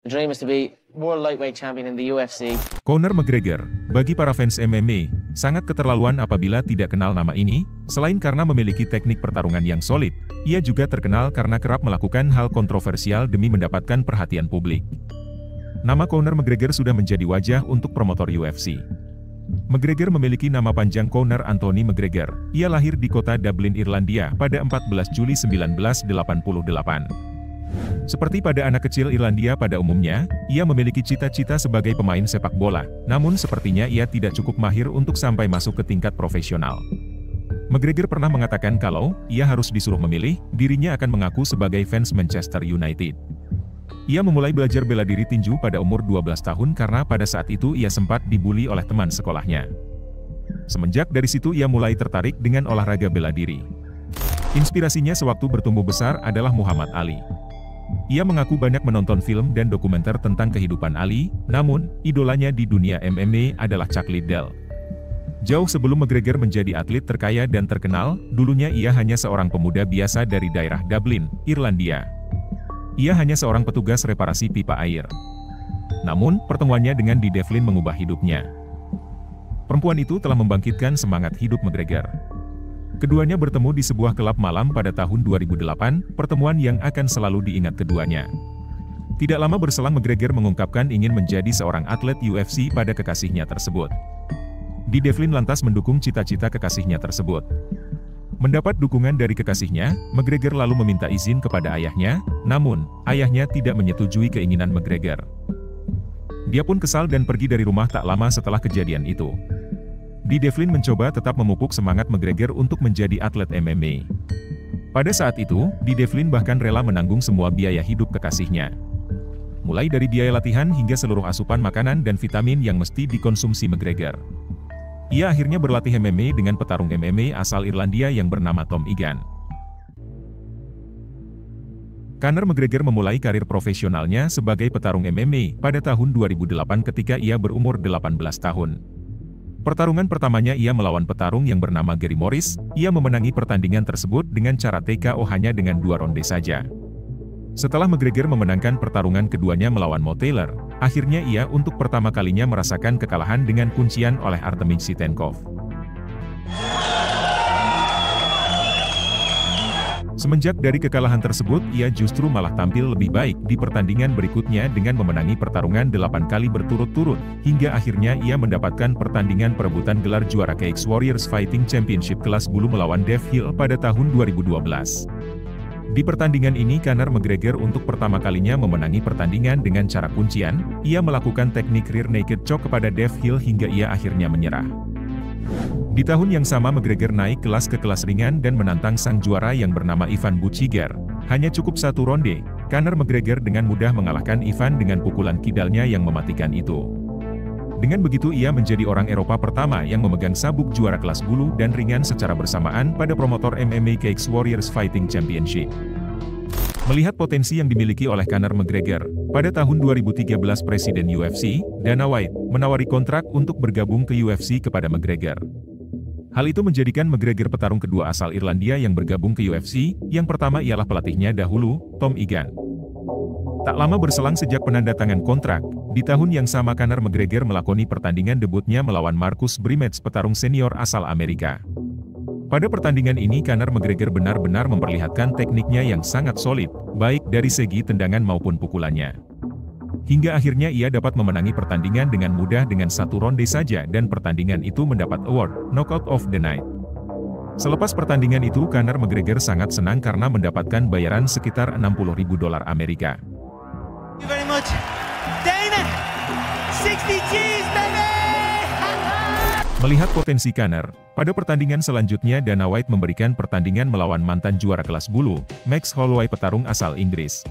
The dream is to be world lightweight champion in the UFC. Conor McGregor, bagi para fans MMA, sangat keterlaluan apabila tidak kenal nama ini. Selain karena memiliki teknik pertarungan yang solid, ia juga terkenal karena kerap melakukan hal kontroversial demi mendapatkan perhatian publik. Nama Conor McGregor sudah menjadi wajah untuk promotor UFC. McGregor memiliki nama panjang Conor Anthony McGregor. Ia lahir di kota Dublin, Irlandia pada 14 Juli 1988. Seperti pada anak kecil Irlandia pada umumnya, ia memiliki cita-cita sebagai pemain sepak bola, namun sepertinya ia tidak cukup mahir untuk sampai masuk ke tingkat profesional. McGregor pernah mengatakan kalau ia harus disuruh memilih, dirinya akan mengaku sebagai fans Manchester United. Ia memulai belajar bela diri tinju pada umur 12 tahun karena pada saat itu ia sempat dibully oleh teman sekolahnya. Semenjak dari situ ia mulai tertarik dengan olahraga bela diri. Inspirasinya sewaktu bertumbuh besar adalah Muhammad Ali. Ia mengaku banyak menonton film dan dokumenter tentang kehidupan Ali, namun, idolanya di dunia MMA adalah Chuck Liddell. Jauh sebelum McGregor menjadi atlet terkaya dan terkenal, dulunya ia hanya seorang pemuda biasa dari daerah Dublin, Irlandia. Ia hanya seorang petugas reparasi pipa air. Namun, pertemuannya dengan Dee Devlin mengubah hidupnya. Perempuan itu telah membangkitkan semangat hidup McGregor. Keduanya bertemu di sebuah klub malam pada tahun 2008, pertemuan yang akan selalu diingat keduanya. Tidak lama berselang McGregor mengungkapkan ingin menjadi seorang atlet UFC pada kekasihnya tersebut. Dee Devlin lantas mendukung cita-cita kekasihnya tersebut. Mendapat dukungan dari kekasihnya, McGregor lalu meminta izin kepada ayahnya, namun, ayahnya tidak menyetujui keinginan McGregor. Dia pun kesal dan pergi dari rumah tak lama setelah kejadian itu. Dee Devlin mencoba tetap memupuk semangat McGregor untuk menjadi atlet MMA. Pada saat itu, Dee Devlin bahkan rela menanggung semua biaya hidup kekasihnya. Mulai dari biaya latihan hingga seluruh asupan makanan dan vitamin yang mesti dikonsumsi McGregor. Ia akhirnya berlatih MMA dengan petarung MMA asal Irlandia yang bernama Tom Egan. Conor McGregor memulai karir profesionalnya sebagai petarung MMA pada tahun 2008 ketika ia berumur 18 tahun. Pertarungan pertamanya ia melawan petarung yang bernama Gary Morris. Ia memenangi pertandingan tersebut dengan cara TKO hanya dengan 2 ronde saja. Setelah McGregor memenangkan pertarungan keduanya melawan Mo Taylor, akhirnya ia untuk pertama kalinya merasakan kekalahan dengan kuncian oleh Artemi Sitenkov. Semenjak dari kekalahan tersebut, ia justru malah tampil lebih baik di pertandingan berikutnya dengan memenangi pertarungan 8 kali berturut-turut, hingga akhirnya ia mendapatkan pertandingan perebutan gelar juara Cage Warriors Fighting Championship kelas bulu melawan Dave Hill pada tahun 2012. Di pertandingan ini Conor McGregor untuk pertama kalinya memenangi pertandingan dengan cara kuncian, ia melakukan teknik rear naked choke kepada Dave Hill hingga ia akhirnya menyerah. Di tahun yang sama McGregor naik kelas ke kelas ringan dan menantang sang juara yang bernama Ivan Buchigar. Hanya cukup 1 ronde, Conor McGregor dengan mudah mengalahkan Ivan dengan pukulan kidalnya yang mematikan itu. Dengan begitu ia menjadi orang Eropa pertama yang memegang sabuk juara kelas bulu dan ringan secara bersamaan pada promotor MMA Cage Warriors Fighting Championship. Melihat potensi yang dimiliki oleh Conor McGregor, pada tahun 2013 Presiden UFC, Dana White, menawari kontrak untuk bergabung ke UFC kepada McGregor. Hal itu menjadikan McGregor petarung kedua asal Irlandia yang bergabung ke UFC, yang pertama ialah pelatihnya dahulu, Tom Egan. Tak lama berselang sejak penandatangan kontrak, di tahun yang sama Conor McGregor melakoni pertandingan debutnya melawan Marcus Brimage petarung senior asal Amerika. Pada pertandingan ini Conor McGregor benar-benar memperlihatkan tekniknya yang sangat solid, baik dari segi tendangan maupun pukulannya. Hingga akhirnya ia dapat memenangi pertandingan dengan mudah dengan 1 ronde saja dan pertandingan itu mendapat award, Knockout of the Night. Selepas pertandingan itu Conor McGregor sangat senang karena mendapatkan bayaran sekitar $60.000 Amerika. Thank you very much. Dana, 60 G's, baby! Melihat potensi Conor, pada pertandingan selanjutnya Dana White memberikan pertandingan melawan mantan juara kelas bulu, Max Holloway petarung asal Inggris.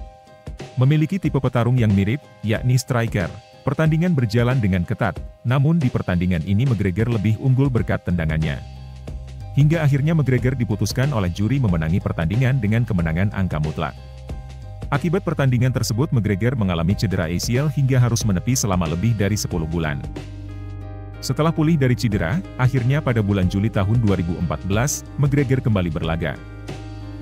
Memiliki tipe petarung yang mirip, yakni striker. Pertandingan berjalan dengan ketat, namun di pertandingan ini McGregor lebih unggul berkat tendangannya. Hingga akhirnya McGregor diputuskan oleh juri memenangi pertandingan dengan kemenangan angka mutlak. Akibat pertandingan tersebut McGregor mengalami cedera ACL hingga harus menepi selama lebih dari 10 bulan. Setelah pulih dari cedera, akhirnya pada bulan Juli tahun 2014, McGregor kembali berlaga.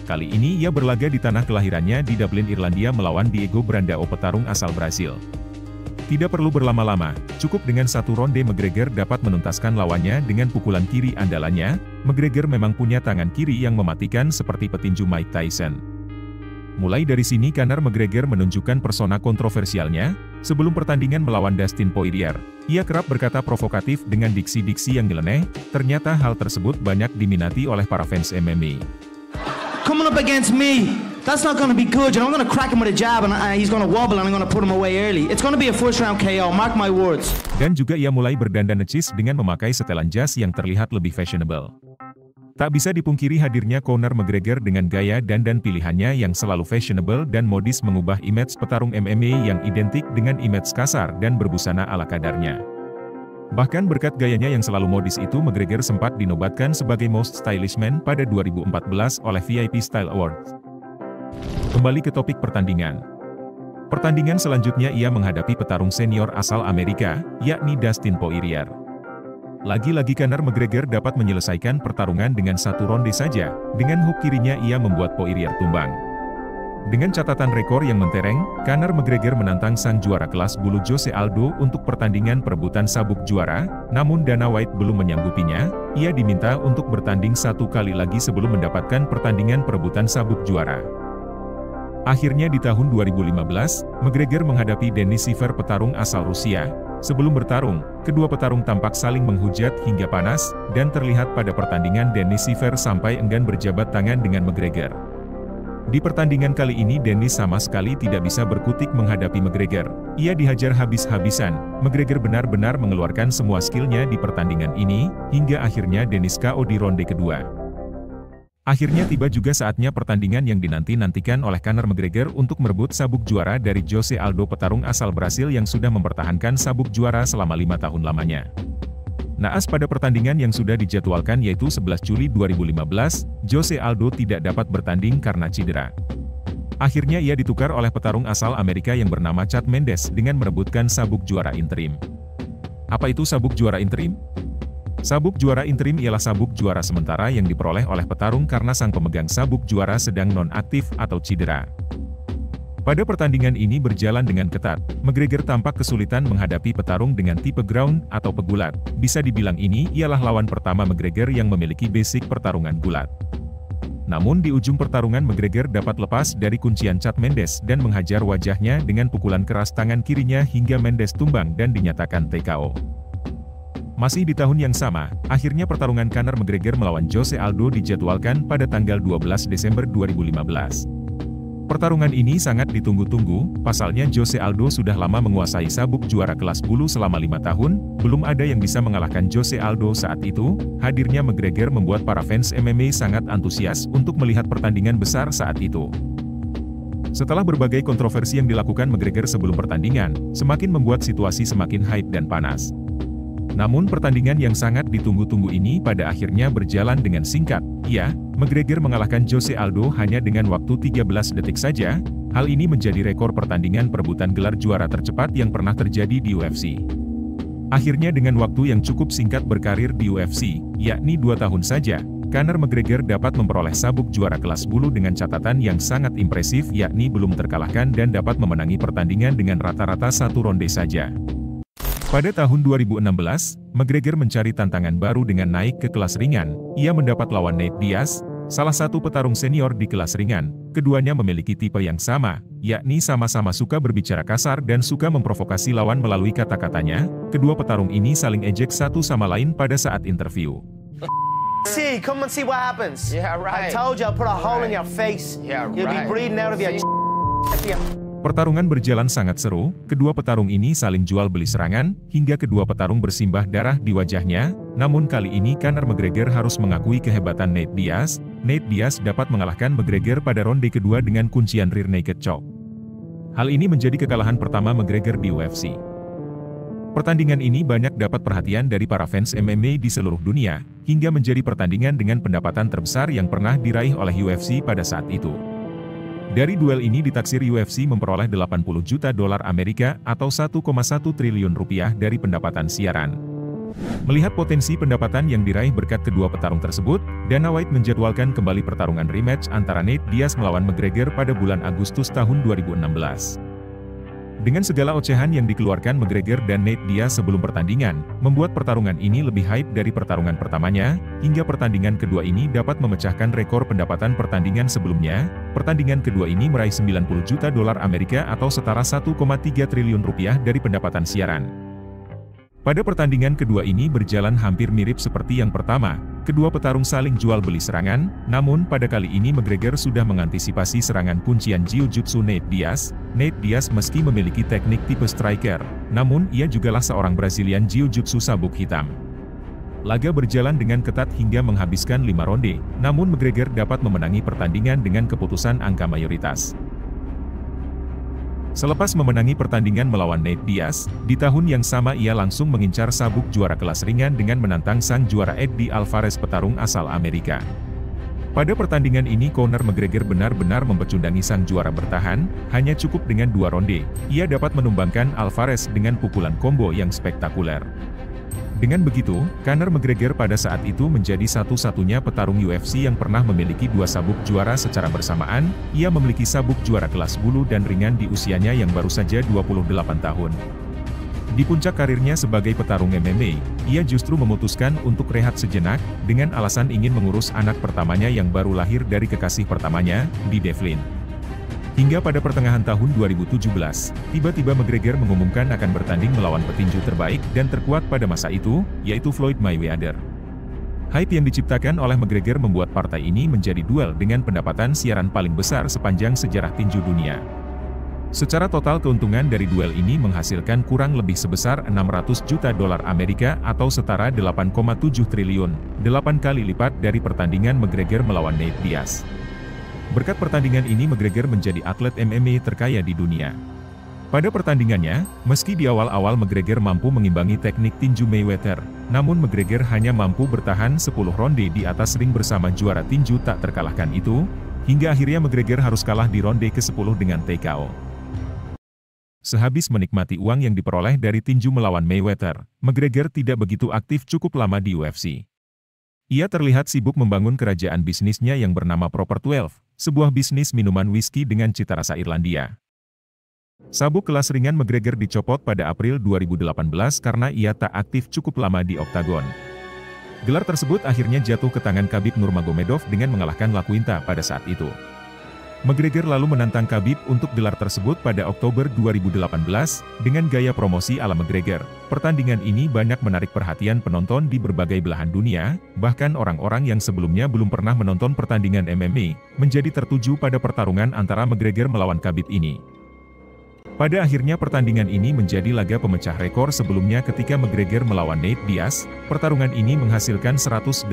Kali ini ia berlaga di tanah kelahirannya di Dublin, Irlandia melawan Diego Brandao, petarung asal Brasil. Tidak perlu berlama-lama, cukup dengan satu ronde McGregor dapat menuntaskan lawannya dengan pukulan kiri andalannya. McGregor memang punya tangan kiri yang mematikan seperti petinju Mike Tyson. Mulai dari sini Conor McGregor menunjukkan persona kontroversialnya. Sebelum pertandingan melawan Dustin Poirier, ia kerap berkata provokatif dengan diksi-diksi yang nyeleneh. Ternyata hal tersebut banyak diminati oleh para fans MMA. Coming up against me, that's not going to be good. You know, I'm going to crack him with a jab and he's going to wobble and I'm going to put him away early. It's going to be a first round KO, mark my words. Dan juga ia mulai berdandan necis dengan memakai setelan jas yang terlihat lebih fashionable. Tak bisa dipungkiri hadirnya Conor McGregor dengan gaya dandan pilihannya yang selalu fashionable dan modis mengubah image petarung MMA yang identik dengan image kasar dan berbusana ala kadarnya. Bahkan berkat gayanya yang selalu modis itu, McGregor sempat dinobatkan sebagai Most Stylish Man pada 2014 oleh VIP Style Awards. Kembali ke topik pertandingan. Pertandingan selanjutnya ia menghadapi petarung senior asal Amerika, yakni Dustin Poirier. Lagi-lagi Conor McGregor dapat menyelesaikan pertarungan dengan satu ronde saja. Dengan hook kirinya ia membuat Poirier tumbang. Dengan catatan rekor yang mentereng, Conor McGregor menantang sang juara kelas bulu Jose Aldo untuk pertandingan perebutan sabuk juara, namun Dana White belum menyanggupinya. Ia diminta untuk bertanding satu kali lagi sebelum mendapatkan pertandingan perebutan sabuk juara. Akhirnya di tahun 2015, McGregor menghadapi Denis Siver, petarung asal Rusia. Sebelum bertarung, kedua petarung tampak saling menghujat hingga panas, dan terlihat pada pertandingan Denis Siver sampai enggan berjabat tangan dengan McGregor. Di pertandingan kali ini Denis sama sekali tidak bisa berkutik menghadapi McGregor. Ia dihajar habis-habisan. McGregor benar-benar mengeluarkan semua skillnya di pertandingan ini, hingga akhirnya Denis KO di ronde kedua. Akhirnya tiba juga saatnya pertandingan yang dinanti-nantikan oleh Conor McGregor untuk merebut sabuk juara dari Jose Aldo, petarung asal Brasil yang sudah mempertahankan sabuk juara selama 5 tahun lamanya. Naas pada pertandingan yang sudah dijadwalkan yaitu 11 Juli 2015, Jose Aldo tidak dapat bertanding karena cedera. Akhirnya ia ditukar oleh petarung asal Amerika yang bernama Chad Mendes dengan merebutkan sabuk juara interim. Apa itu sabuk juara interim? Sabuk juara interim ialah sabuk juara sementara yang diperoleh oleh petarung karena sang pemegang sabuk juara sedang non-aktif atau cedera. Pada pertandingan ini berjalan dengan ketat, McGregor tampak kesulitan menghadapi petarung dengan tipe ground atau pegulat. Bisa dibilang ini ialah lawan pertama McGregor yang memiliki basic pertarungan gulat. Namun di ujung pertarungan McGregor dapat lepas dari kuncian Chad Mendes dan menghajar wajahnya dengan pukulan keras tangan kirinya hingga Mendes tumbang dan dinyatakan TKO. Masih di tahun yang sama, akhirnya pertarungan Conor McGregor melawan Jose Aldo dijadwalkan pada tanggal 12 Desember 2015. Pertarungan ini sangat ditunggu-tunggu, pasalnya Jose Aldo sudah lama menguasai sabuk juara kelas bulu selama 5 tahun, belum ada yang bisa mengalahkan Jose Aldo saat itu. Hadirnya McGregor membuat para fans MMA sangat antusias untuk melihat pertandingan besar saat itu. Setelah berbagai kontroversi yang dilakukan McGregor sebelum pertandingan, semakin membuat situasi semakin hype dan panas. Namun pertandingan yang sangat ditunggu-tunggu ini pada akhirnya berjalan dengan singkat. Ya, McGregor mengalahkan Jose Aldo hanya dengan waktu 13 detik saja. Hal ini menjadi rekor pertandingan perebutan gelar juara tercepat yang pernah terjadi di UFC. Akhirnya dengan waktu yang cukup singkat berkarir di UFC, yakni 2 tahun saja, Conor McGregor dapat memperoleh sabuk juara kelas bulu dengan catatan yang sangat impresif, yakni belum terkalahkan dan dapat memenangi pertandingan dengan rata-rata satu ronde saja. Pada tahun 2016, McGregor mencari tantangan baru dengan naik ke kelas ringan. Ia mendapat lawan Nate Diaz, salah satu petarung senior di kelas ringan. Keduanya memiliki tipe yang sama, yakni sama-sama suka berbicara kasar dan suka memprovokasi lawan melalui kata-katanya. Kedua petarung ini saling ejek satu sama lain pada saat interview. See, come and see what happens. Yeah, right. I told you I'll put a hole in your face. Yeah, You'll be right. breathing out of your Pertarungan berjalan sangat seru, kedua petarung ini saling jual beli serangan, hingga kedua petarung bersimbah darah di wajahnya. Namun kali ini Conor McGregor harus mengakui kehebatan Nate Diaz. Nate Diaz dapat mengalahkan McGregor pada ronde kedua dengan kuncian rear naked choke. Hal ini menjadi kekalahan pertama McGregor di UFC. Pertandingan ini banyak dapat perhatian dari para fans MMA di seluruh dunia, hingga menjadi pertandingan dengan pendapatan terbesar yang pernah diraih oleh UFC pada saat itu. Dari duel ini ditaksir UFC memperoleh 80 juta dolar Amerika atau 1,1 triliun rupiah dari pendapatan siaran. Melihat potensi pendapatan yang diraih berkat kedua petarung tersebut, Dana White menjadwalkan kembali pertarungan rematch antara Nate Diaz melawan McGregor pada bulan Agustus tahun 2016. Dengan segala ocehan yang dikeluarkan McGregor dan Nate Diaz sebelum pertandingan, membuat pertarungan ini lebih hype dari pertarungan pertamanya, hingga pertandingan kedua ini dapat memecahkan rekor pendapatan pertandingan sebelumnya. Pertandingan kedua ini meraih 90 juta dolar Amerika atau setara 1,3 triliun rupiah dari pendapatan siaran. Pada pertandingan kedua ini berjalan hampir mirip seperti yang pertama, kedua petarung saling jual beli serangan, namun pada kali ini McGregor sudah mengantisipasi serangan kuncian jiu-jitsu Nate Diaz. Nate Diaz meski memiliki teknik tipe striker, namun ia jugalah seorang Brazilian jiu-jitsu sabuk hitam. Laga berjalan dengan ketat hingga menghabiskan 5 ronde, namun McGregor dapat memenangi pertandingan dengan keputusan angka mayoritas. Selepas memenangi pertandingan melawan Nate Diaz, di tahun yang sama ia langsung mengincar sabuk juara kelas ringan dengan menantang sang juara Eddie Alvarez petarung asal Amerika. Pada pertandingan ini Conor McGregor benar-benar mempecundangi sang juara bertahan, hanya cukup dengan 2 ronde, ia dapat menumbangkan Alvarez dengan pukulan combo yang spektakuler. Dengan begitu, Conor McGregor pada saat itu menjadi satu-satunya petarung UFC yang pernah memiliki 2 sabuk juara secara bersamaan. Ia memiliki sabuk juara kelas bulu dan ringan di usianya yang baru saja 28 tahun. Di puncak karirnya sebagai petarung MMA, ia justru memutuskan untuk rehat sejenak, dengan alasan ingin mengurus anak pertamanya yang baru lahir dari kekasih pertamanya, di Devlin. Hingga pada pertengahan tahun 2017, tiba-tiba McGregor mengumumkan akan bertanding melawan petinju terbaik dan terkuat pada masa itu, yaitu Floyd Mayweather. Hype yang diciptakan oleh McGregor membuat partai ini menjadi duel dengan pendapatan siaran paling besar sepanjang sejarah tinju dunia. Secara total keuntungan dari duel ini menghasilkan kurang lebih sebesar 600 juta dolar Amerika atau setara 8,7 triliun, 8 kali lipat dari pertandingan McGregor melawan Nate Diaz. Berkat pertandingan ini McGregor menjadi atlet MMA terkaya di dunia. Pada pertandingannya, meski di awal-awal McGregor mampu mengimbangi teknik tinju Mayweather, namun McGregor hanya mampu bertahan 10 ronde di atas ring bersama juara tinju tak terkalahkan itu, hingga akhirnya McGregor harus kalah di ronde ke-10 dengan TKO. Sehabis menikmati uang yang diperoleh dari tinju melawan Mayweather, McGregor tidak begitu aktif cukup lama di UFC. Ia terlihat sibuk membangun kerajaan bisnisnya yang bernama Proper 12, sebuah bisnis minuman whisky dengan cita rasa Irlandia. Sabuk kelas ringan McGregor dicopot pada April 2018 karena ia tak aktif cukup lama di oktagon. Gelar tersebut akhirnya jatuh ke tangan Khabib Nurmagomedov dengan mengalahkan LaQuinta pada saat itu. McGregor lalu menantang Khabib untuk gelar tersebut pada Oktober 2018, dengan gaya promosi ala McGregor. Pertandingan ini banyak menarik perhatian penonton di berbagai belahan dunia, bahkan orang-orang yang sebelumnya belum pernah menonton pertandingan MMA, menjadi tertuju pada pertarungan antara McGregor melawan Khabib ini. Pada akhirnya pertandingan ini menjadi laga pemecah rekor sebelumnya ketika McGregor melawan Nate Diaz. Pertarungan ini menghasilkan 180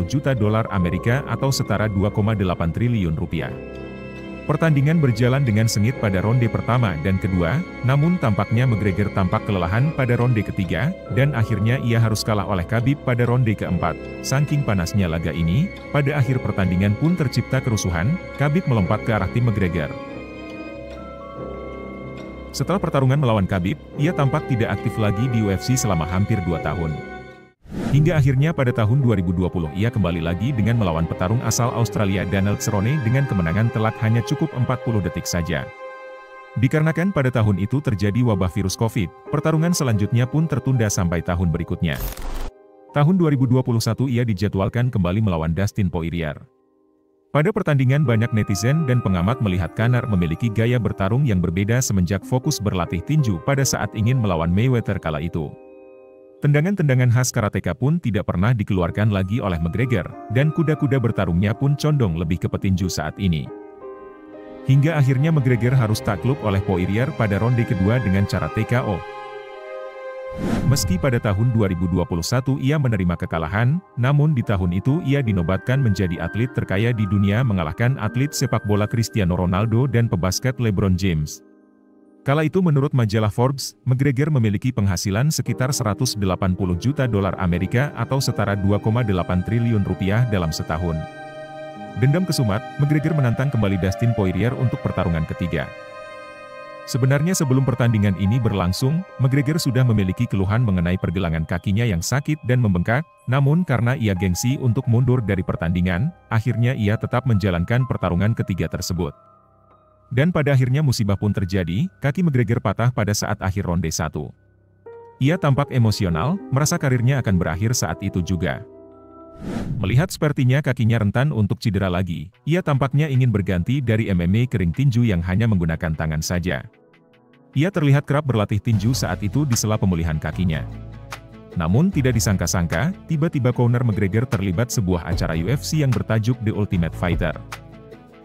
juta dolar Amerika atau setara 2,8 triliun rupiah. Pertandingan berjalan dengan sengit pada ronde pertama dan kedua, namun tampaknya McGregor tampak kelelahan pada ronde ketiga, dan akhirnya ia harus kalah oleh Khabib pada ronde keempat. Saking panasnya laga ini, pada akhir pertandingan pun tercipta kerusuhan. Khabib melompat ke arah tim McGregor. Setelah pertarungan melawan Khabib, ia tampak tidak aktif lagi di UFC selama hampir 2 tahun. Hingga akhirnya pada tahun 2020 ia kembali lagi dengan melawan petarung asal Australia Donald Cerrone dengan kemenangan telak hanya cukup 40 detik saja. Dikarenakan pada tahun itu terjadi wabah virus COVID, pertarungan selanjutnya pun tertunda sampai tahun berikutnya. Tahun 2021 ia dijadwalkan kembali melawan Dustin Poirier. Pada pertandingan banyak netizen dan pengamat melihat Conor memiliki gaya bertarung yang berbeda semenjak fokus berlatih tinju pada saat ingin melawan Mayweather kala itu. Tendangan-tendangan khas karateka pun tidak pernah dikeluarkan lagi oleh McGregor, dan kuda-kuda bertarungnya pun condong lebih ke petinju saat ini. Hingga akhirnya McGregor harus takluk oleh Poirier pada ronde kedua dengan cara TKO. Meski pada tahun 2021 ia menerima kekalahan, namun di tahun itu ia dinobatkan menjadi atlet terkaya di dunia mengalahkan atlet sepak bola Cristiano Ronaldo dan pebasket LeBron James. Kala itu menurut majalah Forbes, McGregor memiliki penghasilan sekitar 180 juta dolar Amerika atau setara 2,8 triliun rupiah dalam setahun. Dendam kesumat, McGregor menantang kembali Dustin Poirier untuk pertarungan ketiga. Sebenarnya sebelum pertandingan ini berlangsung, McGregor sudah memiliki keluhan mengenai pergelangan kakinya yang sakit dan membengkak, namun karena ia gengsi untuk mundur dari pertandingan, akhirnya ia tetap menjalankan pertarungan ketiga tersebut. Dan pada akhirnya musibah pun terjadi, kaki McGregor patah pada saat akhir ronde 1. Ia tampak emosional, merasa karirnya akan berakhir saat itu juga. Melihat sepertinya kakinya rentan untuk cedera lagi, ia tampaknya ingin berganti dari MMA ke ring tinju yang hanya menggunakan tangan saja. Ia terlihat kerap berlatih tinju saat itu di sela pemulihan kakinya. Namun tidak disangka-sangka, tiba-tiba Conor McGregor terlibat sebuah acara UFC yang bertajuk The Ultimate Fighter.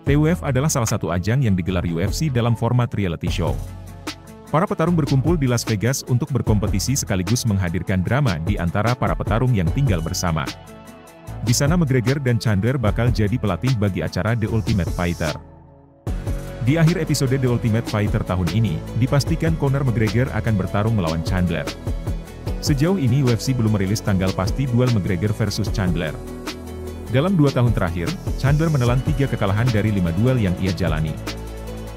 TUF adalah salah satu ajang yang digelar UFC dalam format reality show. Para petarung berkumpul di Las Vegas untuk berkompetisi sekaligus menghadirkan drama di antara para petarung yang tinggal bersama. Di sana McGregor dan Chandler bakal jadi pelatih bagi acara The Ultimate Fighter. Di akhir episode The Ultimate Fighter tahun ini, dipastikan Conor McGregor akan bertarung melawan Chandler. Sejauh ini UFC belum merilis tanggal pasti duel McGregor versus Chandler. Dalam 2 tahun terakhir, Chandler menelan 3 kekalahan dari 5 duel yang ia jalani.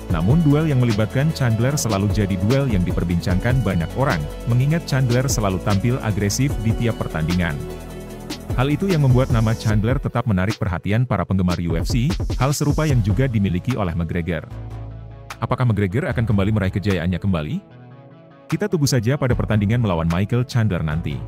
Namun duel yang melibatkan Chandler selalu jadi duel yang diperbincangkan banyak orang, mengingat Chandler selalu tampil agresif di tiap pertandingan. Hal itu yang membuat nama Chandler tetap menarik perhatian para penggemar UFC, hal serupa yang juga dimiliki oleh McGregor. Apakah McGregor akan kembali meraih kejayaannya kembali? Kita tunggu saja pada pertandingan melawan Michael Chandler nanti.